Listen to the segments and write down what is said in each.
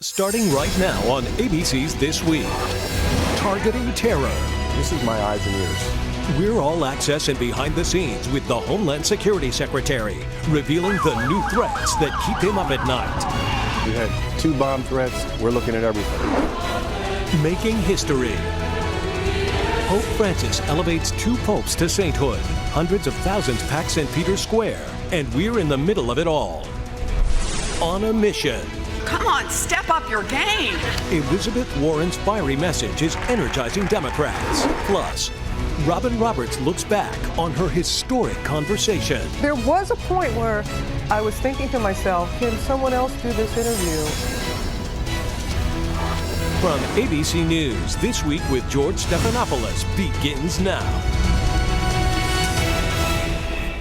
Starting right now on ABC's This Week. Targeting terror. This is my eyes and ears. We're all access and behind the scenes with the Homeland Security Secretary, revealing the new threats that keep him up at night. We had 2 bomb threats. We're looking at everything. Making history. Pope Francis elevates 2 popes to sainthood. Hundreds of thousands pack St. Peter's Square. And we're in the middle of it all. On a mission. Come on, step up your game. Elizabeth Warren's fiery message is energizing Democrats. Plus, Robin Roberts looks back on her historic conversation. There was a point where I was thinking to myself, can someone else do this interview? From ABC News, This Week with George Stephanopoulos begins now.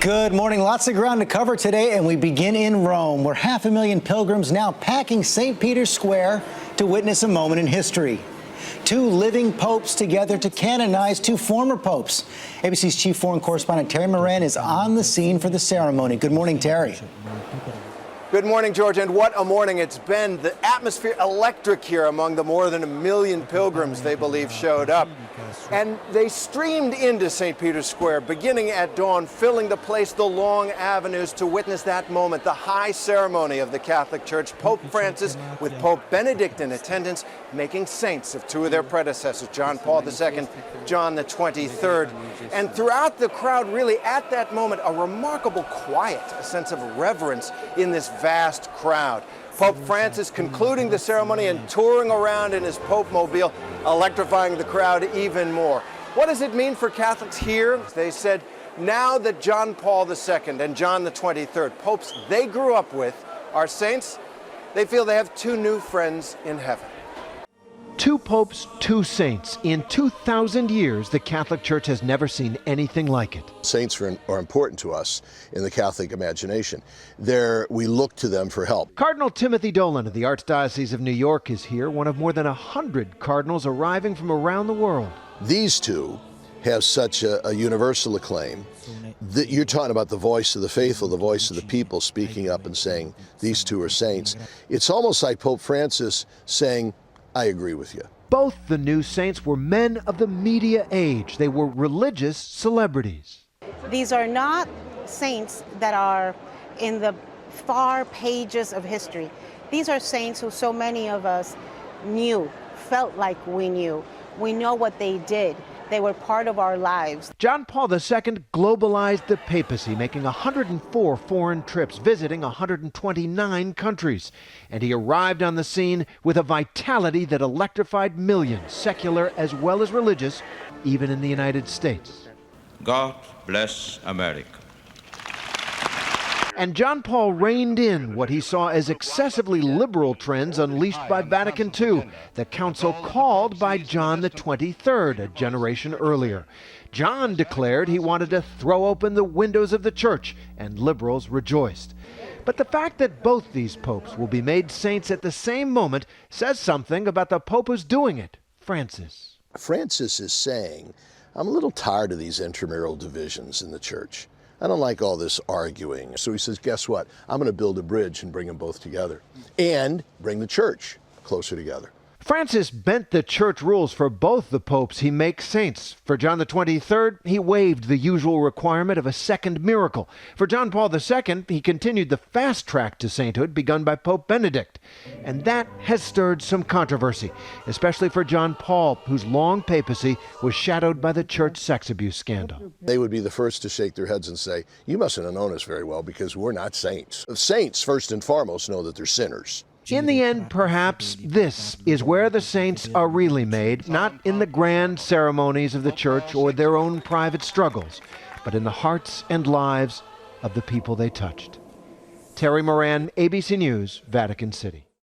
Good morning. Lots of ground to cover today, and we begin in Rome, where 500,000 pilgrims now packing St. Peter's Square to witness a moment in history. 2 living popes together to canonize 2 former popes. ABC's chief foreign correspondent Terry Moran is on the scene for the ceremony. Good morning, Terry. Good morning, George, and what a morning it's been. The atmosphere electric here among the more than 1 million pilgrims they believe showed up. And they streamed into St. Peter's Square, beginning at dawn, filling the place, the long avenues, to witness that moment, the high ceremony of the Catholic Church, Pope Francis with Pope Benedict in attendance, making saints of 2 of their predecessors, John Paul II, John the 23rd. And throughout the crowd, really at that moment, a remarkable quiet, a sense of reverence in this vast crowd. Pope Francis concluding the ceremony and touring around in his Pope mobile, electrifying the crowd even more. What does it mean for Catholics here? They said, now that John Paul II and John the 23rd, popes they grew up with, are saints, they feel they have 2 new friends in heaven. 2 popes, 2 saints. In 2,000 years, the Catholic Church has never seen anything like it. Saints are important to us in the Catholic imagination. We look to them for help. Cardinal Timothy Dolan of the Archdiocese of New York is here, one of more than 100 cardinals arriving from around the world. These 2 have such a universal acclaim that you're talking about the voice of the faithful, the voice of the people speaking up and saying, these 2 are saints. It's almost like Pope Francis saying, I agree with you. Both the new saints were men of the media age. They were religious celebrities. These are not saints that are in the far pages of history. These are saints who so many of us knew, felt like we knew. We know what they did. They were part of our lives. John Paul II globalized the papacy, making 104 foreign trips, visiting 129 countries. And he arrived on the scene with a vitality that electrified millions, secular as well as religious, even in the United States. God bless America. And John Paul reined in what he saw as excessively liberal trends unleashed by Vatican II, the council called by John the 23rd, a generation earlier. John declared he wanted to throw open the windows of the church, and liberals rejoiced. But the fact that both these popes will be made saints at the same moment says something about the pope who's doing it, Francis. Francis is saying, I'm a little tired of these intramural divisions in the church. I don't like all this arguing. So he says, guess what? I'm going to build a bridge and bring them both together and bring the church closer together. Francis bent the church rules for both the popes he makes saints. For John the 23rd, he waived the usual requirement of a second miracle. For John Paul II, he continued the fast track to sainthood begun by Pope Benedict. And that has stirred some controversy, especially for John Paul, whose long papacy was shadowed by the church sex abuse scandal. They would be the first to shake their heads and say, you mustn't have known us very well because we're not saints. Saints, first and foremost, know that they're sinners. In the end, perhaps, this is where the saints are really made, not in the grand ceremonies of the church or their own private struggles, but in the hearts and lives of the people they touched. Terry Moran, ABC News, Vatican City.